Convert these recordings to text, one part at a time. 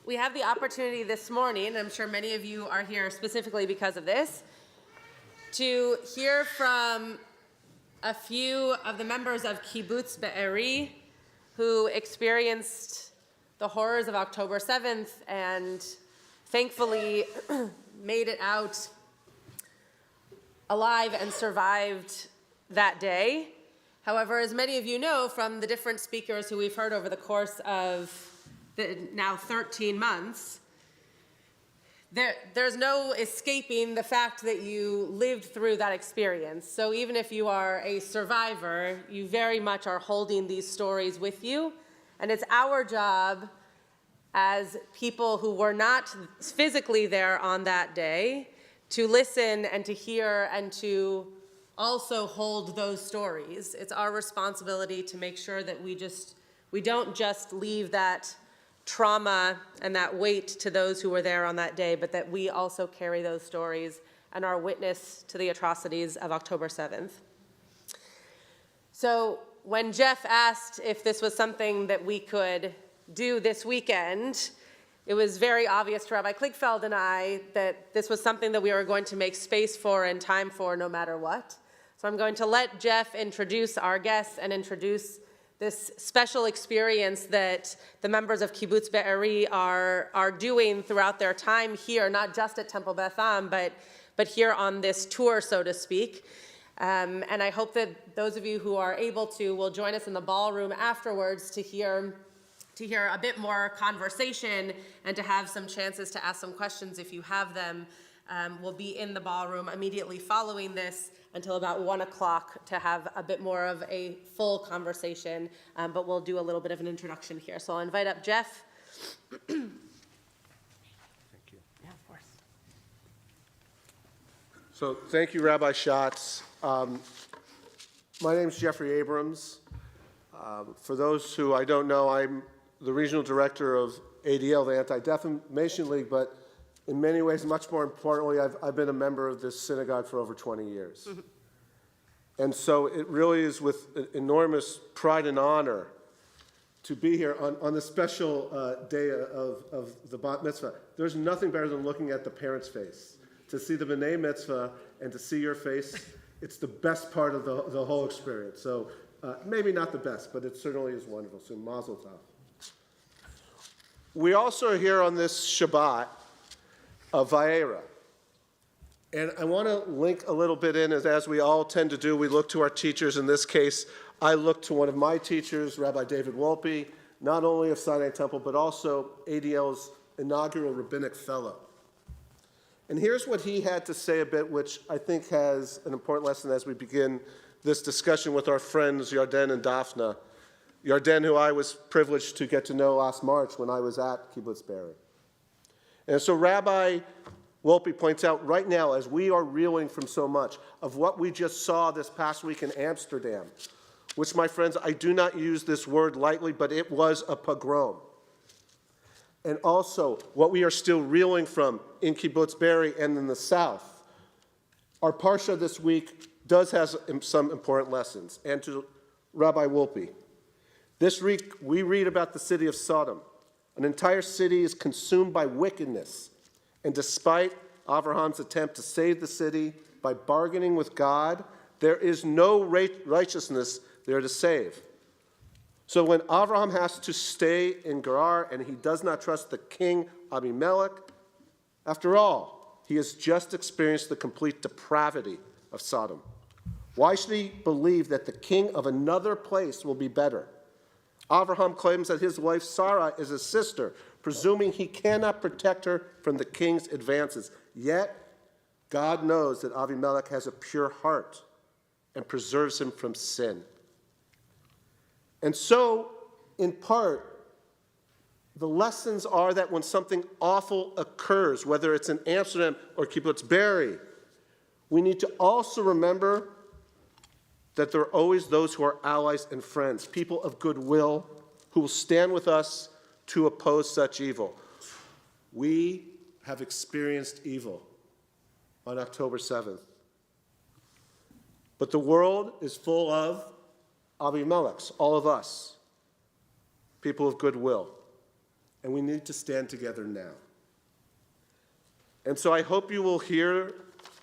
we have the opportunity this morning, and I'm sure many of you are here specifically because of this, to hear from a few of the members of Kibbutz Be'eri who experienced the horrors of October 7th and thankfully made it out alive and survived that day. However, as many of you know from the different speakers who we've heard over the course of the now 13 months, there's no escaping the fact that you lived through that experience. So even if you are a survivor, you very much are holding these stories with you. And it's our job as people who were not physically there on that day to listen and to hear and to also hold those stories. It's our responsibility to make sure that we don't just leave that trauma and that weight to those who were there on that day, but that we also carry those stories and are witness to the atrocities of October 7th. So when Jeff asked if this was something that we could do this weekend, it was very obvious to Rabbi Kligfeld and I that this was something that we were going to make space for and time for no matter what. So I'm going to let Jeff introduce our guests and introduce this special experience that the members of Kibbutz Be'eri are doing throughout their time here, not just at Temple Beth Am, but here on this tour, so to speak. And I hope that those of you who are able to will join us in the ballroom afterwards to hear a bit more conversation and to have some chances to ask some questions if you have them. We'll be in the ballroom immediately following this until about 1 o'clock to have a bit more of a full conversation, but we'll do a little bit of an introduction here. So I'll invite up Jeff. Thank you. Yeah, of course. So thank you, Rabbi Schatz. My name is Jeffrey Abrams. For those who I don't know, I'm the regional director of ADL, the Anti-Defamation League, but in many ways, much more importantly, I've been a member of this synagogue for over 20 years. Mm-hmm. And so it really is with enormous pride and honor to be here on the special day of the Bat Mitzvah. There's nothing better than looking at the parent's face. To see the B'nai Mitzvah and to see your face, it's the best part of the whole experience. So maybe not the best, but it certainly is wonderful. So Mazel Tov. We also are here on this Shabbat of Vayera. And I want to link a little bit in, as we all tend to do, we look to our teachers. In this case, I look to one of my teachers, Rabbi David Wolpe, not only of Sinai Temple, but also ADL's inaugural rabbinic fellow. And here's what he had to say a bit, which I think has an important lesson as we begin this discussion with our friends Yarden and Daphna. Yarden, who I was privileged to get to know last March when I was at Kibbutz Be'eri. And so Rabbi Wolpe points out right now, as we are reeling from so much of what we just saw this past week in Amsterdam, which, my friends, I do not use this word lightly, but it was a pogrom. And also what we are still reeling from in Kibbutz Be'eri and in the south. Our Parsha this week does have some important lessons. And to Rabbi Wolpe, this week we read about the city of Sodom. An entire city is consumed by wickedness. And despite Abraham's attempt to save the city by bargaining with God, there is no righteousness there to save. So when Abraham has to stay in Gerar and he does not trust the king Abimelech, after all, he has just experienced the complete depravity of Sodom. Why should he believe that the king of another place will be better? Abraham claims that his wife Sarah is his sister, presuming he cannot protect her from the king's advances. Yet, God knows that Abimelech has a pure heart and preserves him from sin. And so, in part, the lessons are that when something awful occurs, whether it's in Amsterdam or Kibbutz Be'eri, we need to also remember that there are always those who are allies and friends, people of goodwill, who will stand with us to oppose such evil. We have experienced evil on October 7th. But the world is full of Abimelechs, all of us, people of goodwill. and we need to stand together now. And so I hope you will hear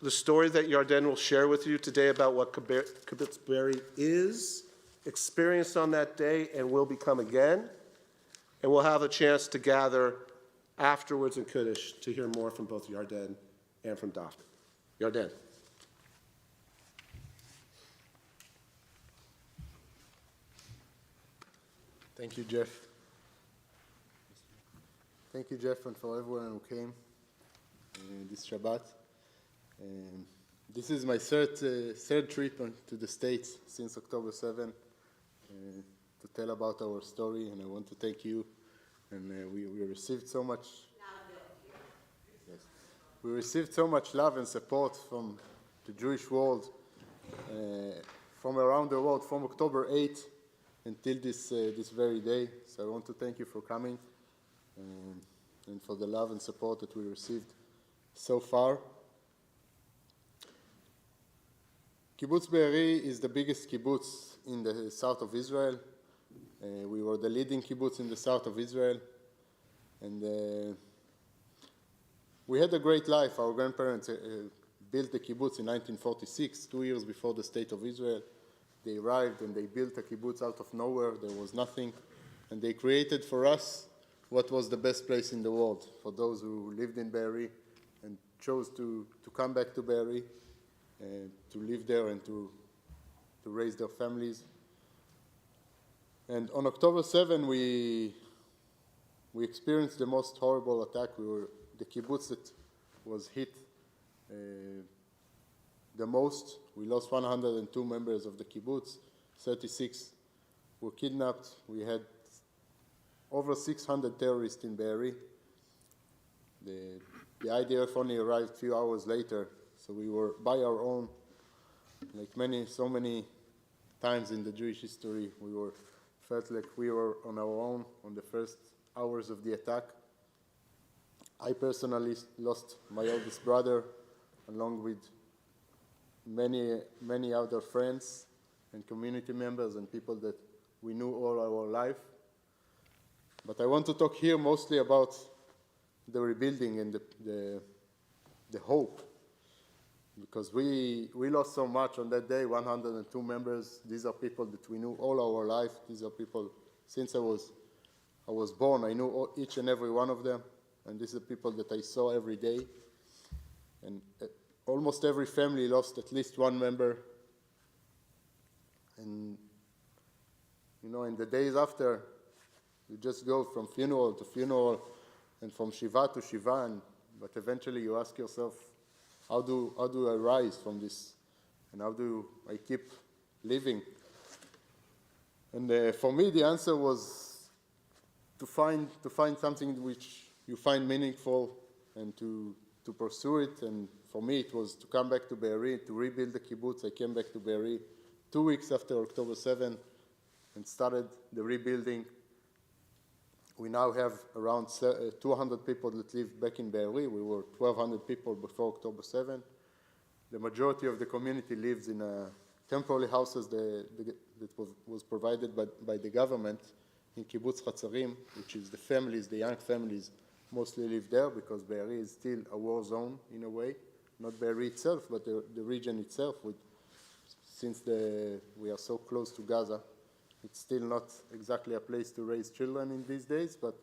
the story that Yarden will share with you today about what Kibbutz Be'eri is, experienced on that day, and will become again. And we'll have a chance to gather afterwards in Kiddush to hear more from both Yarden and from Daphne. Yarden. Thank you, Jeff. Thank you, Jeff, and for everyone who came this Shabbat. This is my third trip to the States since October 7 to tell about our story, and I want to thank you. And we received so much. Yes, we received so much love and support from the Jewish world, from around the world, from October 8 until this very day. So I want to thank you for coming and for the love and support that we received so far. Kibbutz Be'eri is the biggest kibbutz in the south of Israel. We were the leading kibbutz in the south of Israel. And we had a great life. Our grandparents built the kibbutz in 1946, 2 years before the state of Israel. They arrived and they built a kibbutz out of nowhere. There was nothing. And they created for us what was the best place in the world for those who lived in Be'eri and chose to come back to Be'eri, to live there and to raise their families. And on October 7, we experienced the most horrible attack. We were the kibbutz that was hit the most. We lost 102 members of the kibbutz. 36 were kidnapped. We had over 600 terrorists in Be'eri. The IDF only arrived a few hours later, so we were by our own. Like so many times in the Jewish history, felt like we were on our own on the first hours of the attack. I personally lost my oldest brother, along with many other friends and community members and people that we knew all our life. But I want to talk here mostly about the rebuilding and the hope, because we lost so much on that day, 102 members. These are people that we knew all our life. These are people, since I was born, I knew each and every one of them, and these are people that I saw every day. And almost every family lost at least one member. And, in the days after, you just go from funeral to funeral and from Shiva to Shiva, but eventually you ask yourself, how do I rise from this? And how do I keep living? And for me, the answer was to find something which you find meaningful and to pursue it. And for me, it was to come back to Be'eri, to rebuild the kibbutz. I came back to Be'eri 2 weeks after October 7 and started the rebuilding. We now have around 200 people that live back in Be'eri. We were 1,200 people before October 7. The majority of the community lives in temporary houses that was provided by the government in Kibbutz Hatzarim, which is the young families mostly live there, because Be'eri is still a war zone in a way. Not Be'eri itself, but the region itself, since we are so close to Gaza. It's still not exactly a place to raise children in these days, but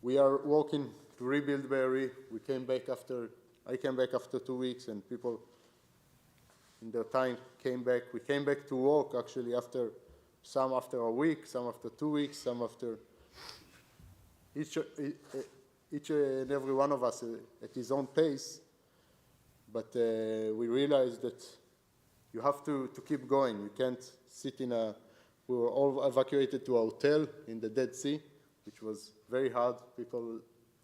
we are working to rebuild Be'eri. I came back after 2 weeks, and people in their time came back. We came back to work actually some after a week, some after 2 weeks, some after each and every one of us at his own pace. But we realized that you have to keep going. You can't sit we were all evacuated to a hotel in the Dead Sea, which was very hard. People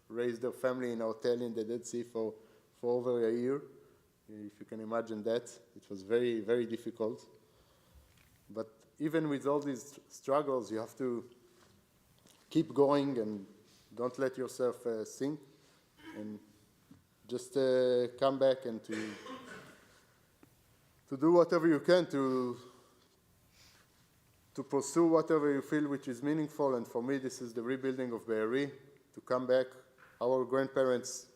raised their family in a hotel in the Dead Sea for over a year. If you can imagine that, it was very, very difficult. But even with all these struggles, you have to keep going and don't let yourself sink, and just come back and to do whatever you can to to pursue whatever you feel which is meaningful, and for me this is the rebuilding of Be'eri, to come back. Our grandparents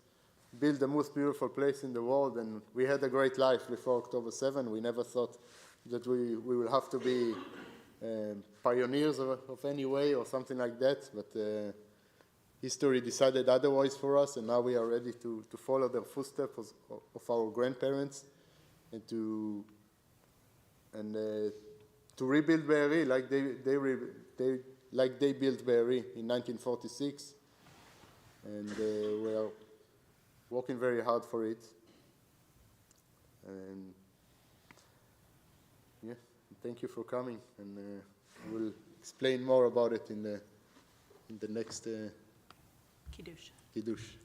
built the most beautiful place in the world, and we had a great life before October 7. We never thought that we will have to be pioneers of any way or something like that, but history decided otherwise for us, and now we are ready to follow the footsteps of our grandparents and to rebuild Be'eri like they built Be'eri in 1946, and we are working very hard for it. And yeah, thank you for coming, and we'll explain more about it in the next Kiddush. Kiddush.